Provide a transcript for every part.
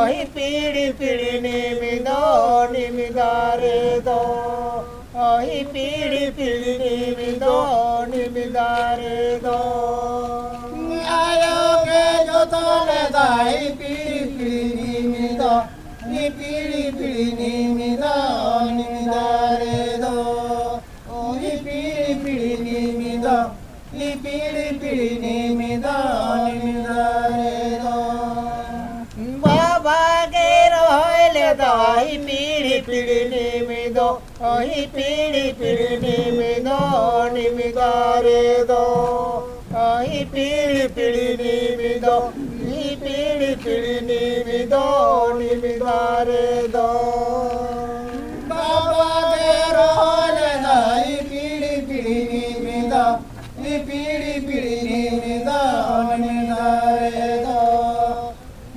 अहि पीड़ी पीड़ी निमिदो निमिदारे दो अहि पीड़ी पीड़ी निमिदो निमिदारे दो आयो के जो तोले दाई पीड़ी पीड़ी निमिदो नि पीड़ी पीड़ी निमिदो निमिदारे दो अहि पीड़ी पीड़ी निमिदो नि पीड़ी पीड़ी निमिदो निमिदारे दो अहि पीड़ी पीड़ी निमिदो अहि पीड़ी पीड़ी निमिदो निमिदारे दो अहि पीड़ी पीड़ी निमिदो नि पीड़ी पीड़ी निमिदो निमिदारे दो बाबा गेरो होले दाई पीड़ी पीड़ी निमिदो नि पीड़ी पीड़ी निमिदो निमिदारे दो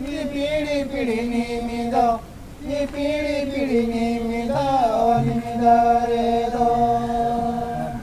नि पीड़ी पीड़ी निमिदो पीड़ी पीड़ी